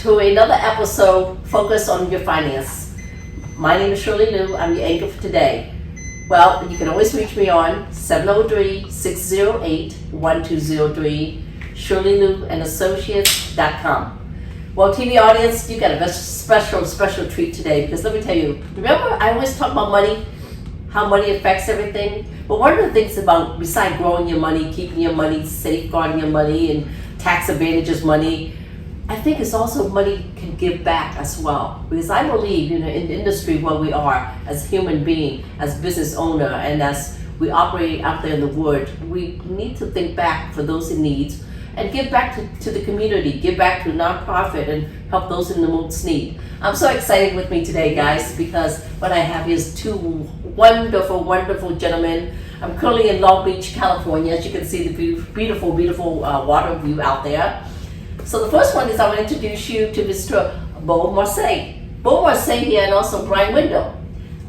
to another episode focused on your finance. My name is Shirley Liu. I'm your anchor for today. Well, you can always reach me on 703-608-1203, ShirleyLiuandAssociates.com. Well, TV audience, you got a special treat today because let me tell you, remember I always talk about money, how money affects everything? But one of the things about, besides growing your money, keeping your money, safeguarding your money, and tax advantages money, I think it's also money can give back as well. Because I believe, in the industry where we are as human being, as business owner, and as we operate out there in the world, we need to think back for those in need and give back to the community, give back to nonprofit and help those in the most need. I'm so excited with me today, guys, because what I have is two wonderful gentlemen. I'm currently in Long Beach, California. As you can see, the beautiful water view out there. So the first one is I want to introduce you to Mr. Bo Marseille. Bo Marseille here and also Brian Window.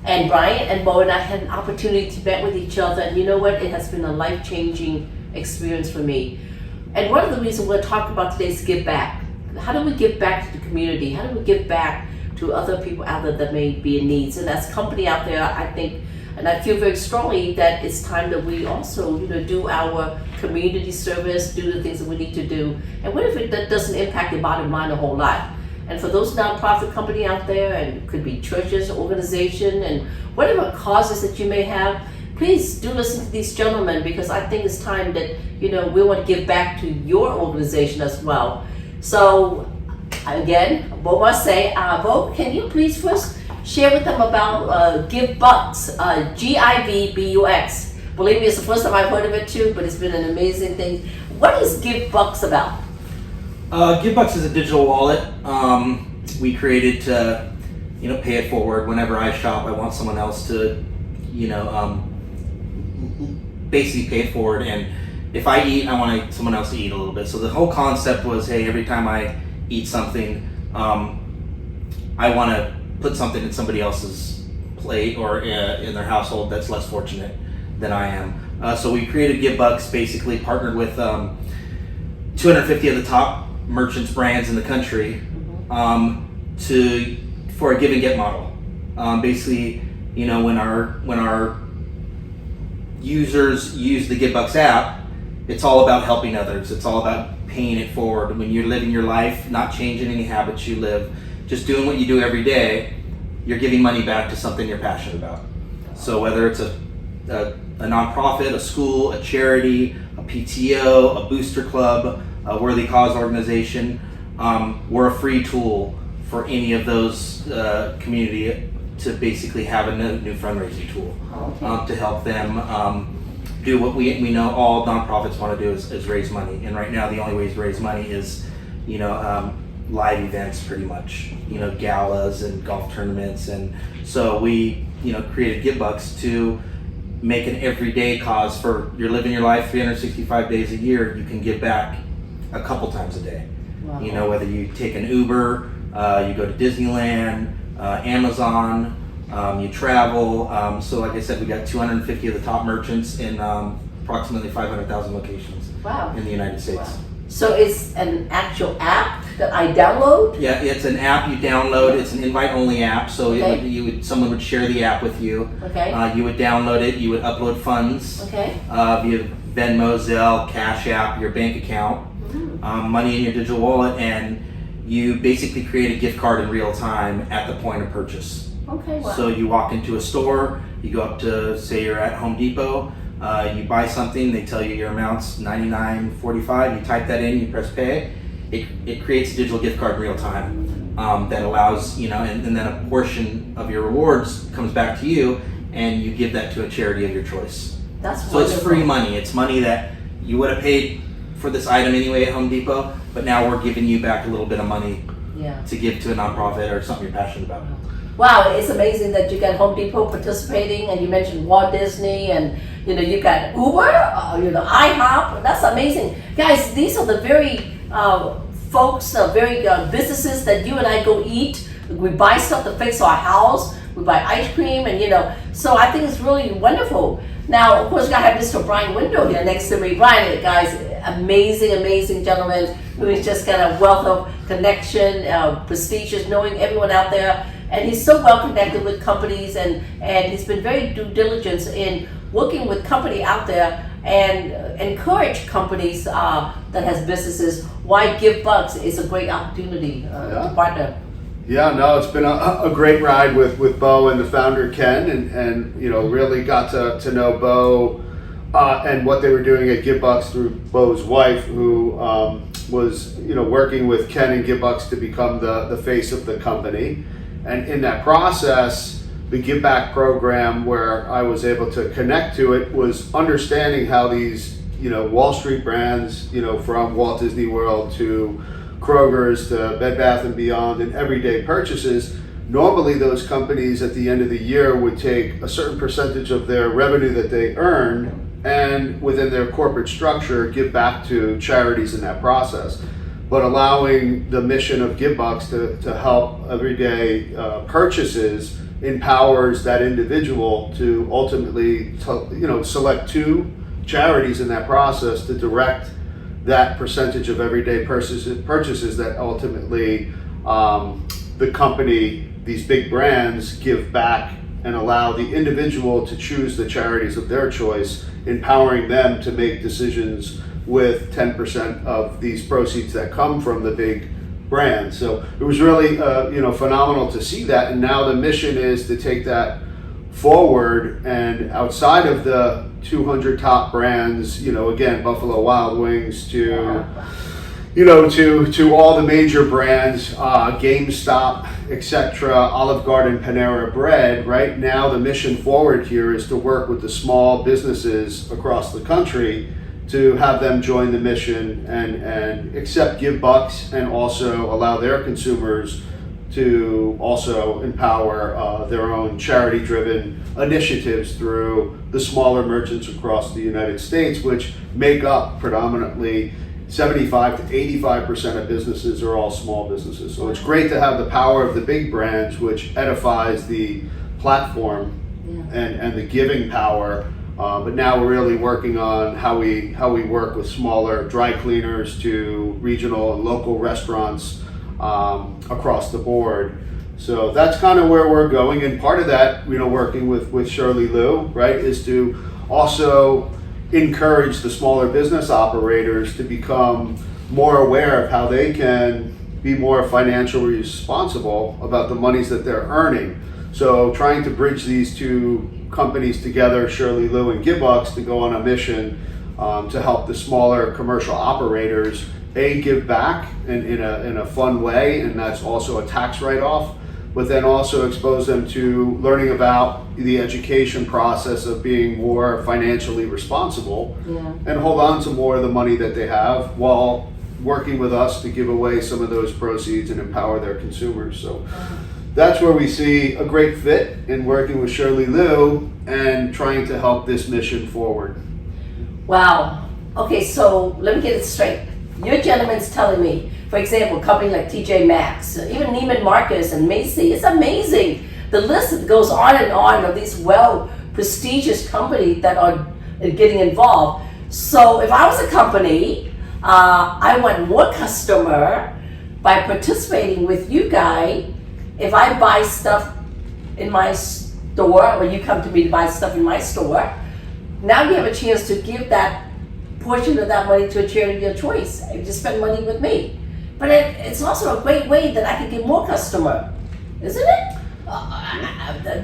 And Brian and Bo and I had an opportunity to meet with each other, and you know what? It has been a life-changing experience for me. And one of the reasons we're talking about today is give back. How do we give back to the community? How do we give back to other people out there that may be in needs? And as a company out there, I think, and I feel very strongly that it's time that we also, do our community service, do the things that we need to do. And what if that doesn't impact your bottom line a whole lot? And for those nonprofit company out there, and it could be churches, organization, and whatever causes that you may have, please do listen to these gentlemen, because I think it's time that, we want to give back to your organization as well. So, again, Bo Marseille, Bo, can you please first share with them about GIVBUX, GIVBUX. Believe me, it's the first time I've heard of it too, but it's been an amazing thing. What is GIVBUX about? GIVBUX is a digital wallet we created to, pay it forward. Whenever I shop, I want someone else to, basically pay it forward. And if I eat, I want someone else to eat a little bit. So the whole concept was, hey, every time I eat something, I want to put something in somebody else's plate or in their household that's less fortunate than I am. So we created GIVBUX, basically partnered with 250 of the top merchants brands in the country for a give and get model. Basically, when our users use the GIVBUX app, it's all about helping others. It's all about paying it forward. When you're living your life, not changing any habits you live, just doing what you do every day, you're giving money back to something you're passionate about. So whether it's a nonprofit, a school, a charity, a PTO, a booster club, a worthy cause organization, we're a free tool for any of those community to basically have a new fundraising tool to help them do what we know all nonprofits want to do is raise money. And right now the only way to raise money is, live events, pretty much, galas and golf tournaments. And so we, created GIVBUX to make an everyday cause for you're living your life 365 days a year. You can give back a couple times a day. Wow. Whether you take an Uber, you go to Disneyland, Amazon, you travel. So like I said, we got 250 of the top merchants in approximately 500,000 locations in the United States. Wow. So it's an actual app that I download? Yeah, it's an app you download. It's an invite-only app. So someone would share the app with you. Okay. You would download it. You would upload funds. Okay. Via Venmo, Zelle, Cash App, your bank account, money in your digital wallet, and you basically create a gift card in real time at the point of purchase. Okay. Wow. So you walk into a store. You go up to, say you're at Home Depot. You buy something, they tell you your amount's $99.45, you type that in, you press pay, it creates a digital gift card in real time that allows, and then a portion of your rewards comes back to you, and you give that to a charity of your choice. That's so wonderful. It's free money. It's money that you would have paid for this item anyway at Home Depot, but now we're giving you back a little bit of money to give to a nonprofit or something you're passionate about. Wow, it's amazing that you got Home Depot participating, and you mentioned Walt Disney, and you got Uber, IHOP. That's amazing, guys. These are the very folks, very businesses that you and I go eat. We buy stuff to fix our house. We buy ice cream, and so I think it's really wonderful. Now, of course, I have Mr. Brian Window here next to me. Brian, guys, amazing gentleman who has just got a wealth of connection, prestigious, knowing everyone out there. And he's so well connected with companies, and he's been very due diligence in working with company out there and encourage companies that has businesses. Why GIVBUX is a great opportunity to partner. Yeah, no, it's been a great ride with Bo and the founder Ken, and really got to know Bo and what they were doing at GIVBUX through Bo's wife, who was working with Ken and GIVBUX to become the face of the company. And in that process, the Give Back program, where I was able to connect to it, was understanding how these Wall Street brands, from Walt Disney World to Kroger's to Bed Bath & Beyond, and everyday purchases, normally those companies at the end of the year would take a certain percentage of their revenue that they earn and within their corporate structure give back to charities in that process. But allowing the mission of GIVBUX to help everyday purchases empowers that individual to ultimately select 2 charities in that process to direct that percentage of everyday purchases that ultimately the company, these big brands, give back and allow the individual to choose the charities of their choice, empowering them to make decisions with 10% of these proceeds that come from the big brands. So it was really phenomenal to see that, and now the mission is to take that forward, and outside of the 200 top brands, again, Buffalo Wild Wings to all the major brands, GameStop, etc., Olive Garden, Panera Bread. Right now the mission forward here is to work with the small businesses across the country to have them join the mission and accept GIVBUX, and also allow their consumers to also empower their own charity-driven initiatives through the smaller merchants across the United States, which make up predominantly 75 to 85% of businesses are all small businesses. So it's great to have the power of the big brands, which edifies the platform and the giving power. But now we're really working on how we work with smaller dry cleaners to regional and local restaurants across the board. So that's kind of where we're going, and part of that, working with Shirley Liu, right, is to also encourage the smaller business operators to become more aware of how they can be more financially responsible about the monies that they're earning. So trying to bridge these 2 companies together, Shirley Liu and GIVBUX, to go on a mission to help the smaller commercial operators give back in a fun way, and that's also a tax write-off, but then also expose them to learning about the education process of being more financially responsible and hold on to more of the money that they have while working with us to give away some of those proceeds and empower their consumers. So that's where we see a great fit in working with Shirley Liu and trying to help this mission forward. Wow. Okay, so let me get it straight. Your gentleman's telling me, for example, companies like TJ Maxx, even Neiman Marcus and Macy, it's amazing. The list goes on and on of these prestigious companies that are getting involved. So if I was a company, I want more customer by participating with you guys. If I buy stuff in my store, or you come to me to buy stuff in my store, now you have a chance to give that portion of that money to a charity of your choice. You just spend money with me. But it's also a great way that I can get more customer, isn't it?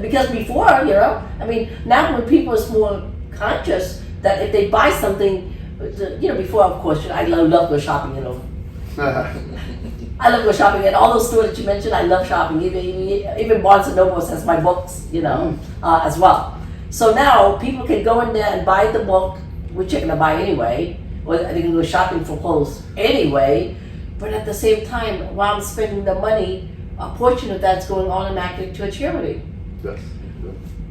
Because before, now when people are more conscious that if they buy something, before, of course, I love go shopping, I love go shopping at all those stores that you mentioned. I love shopping. Even Barnes and Noble has my books, as well. So now people can go in there and buy the book, which you're gonna buy anyway, or they can go shopping for clothes anyway. But at the same time, while I'm spending the money, a portion of that's going automatically to a charity. Yes.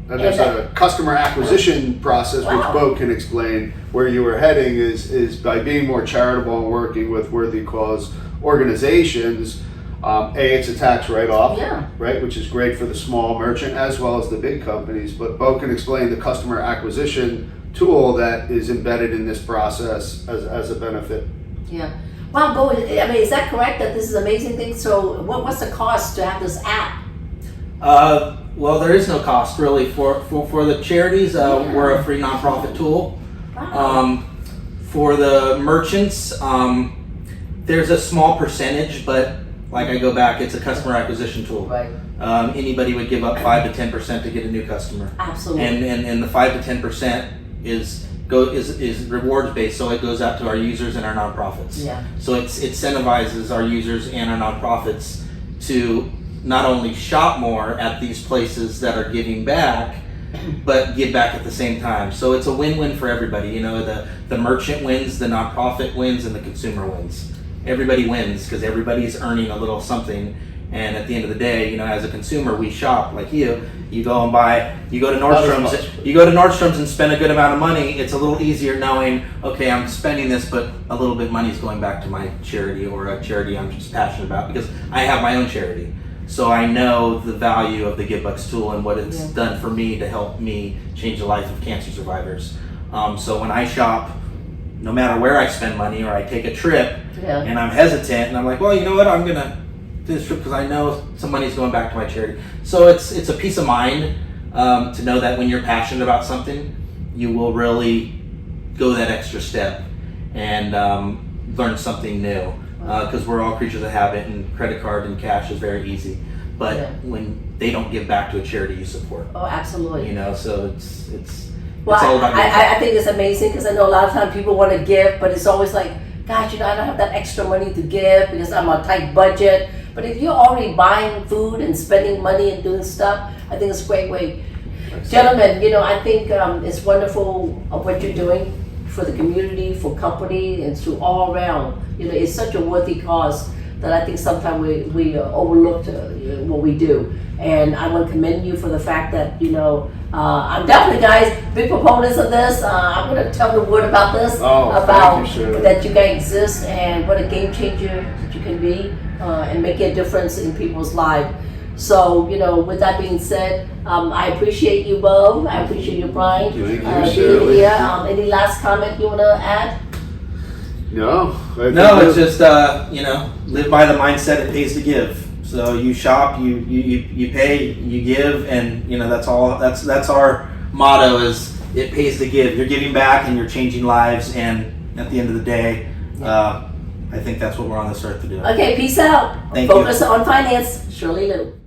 And there's a customer acquisition process, which Bo can explain. Where you were heading is by being more charitable and working with worthy cause organizations. It's a tax write-off, right, which is great for the small merchant as well as the big companies. But Bo can explain the customer acquisition tool that is embedded in this process as a benefit. Yeah. Wow, go. I mean, is that correct? That this is an amazing thing. So, what's the cost to have this app? Well, there is no cost really for the charities. We're a free nonprofit tool. Wow. For the merchants, there's a small percentage, but like I go back, it's a customer acquisition tool. Right. Anybody would give up 5 to 10% to get a new customer. Absolutely. And the 5 to 10% is rewards based, so it goes out to our users and our nonprofits. Yeah. So it incentivizes our users and our nonprofits to not only shop more at these places that are giving back, but give back at the same time. So it's a win-win for everybody. You know, the merchant wins, the nonprofit wins, and the consumer wins. Everybody wins because everybody's earning a little something. And at the end of the day, you know, as a consumer, we shop like you go and buy, you go to Nordstrom's and spend a good amount of money. It's a little easier knowing, okay, I'm spending this, but a little bit of money is going back to my charity or a charity I'm just passionate about because I have my own charity. So I know the value of the GIVBUX tool and what it's done for me to help me change the life of cancer survivors. So when I shop, no matter where I spend money or I take a trip and I'm hesitant and I'm like, well, you know what, I'm gonna do this trip because I know some money's going back to my charity. So it's a peace of mind to know that when you're passionate about something, you will really go that extra step and learn something new. Because we're all creatures of habit, and credit card and cash is very easy. But when they don't give back to a charity you support, Oh, absolutely. you know, so it's Well, all about I think it's amazing because I know a lot of times people want to give, but it's always like, gosh, you know, I don't have that extra money to give because I'm on a tight budget. But if you're already buying food and spending money and doing stuff, I think it's a great way. Gentlemen, you know, I think it's wonderful of what you're doing for the community, for company, and to all around. You know, it's such a worthy cause that I think sometimes we overlook what we do. And I want to commend you for the fact that, you know, I'm definitely, guys, big proponents of this. I'm going to tell the word about this, about thank you, that you guys exist and what a game changer that you can be and make a difference in people's lives. So, you know, with that being said, I appreciate you both. I appreciate you, Brian. Thank you, being here. Any last comment you want to add? No. it's just you know, live by the mindset it pays to give. So you shop, you pay, you give, and you know that's all. That's our motto: is it pays to give. You're giving back and you're changing lives, and at the end of the day, I think that's what we're on this earth to do. Okay, peace out. Thank you. Focus on finance. Shirley Lou.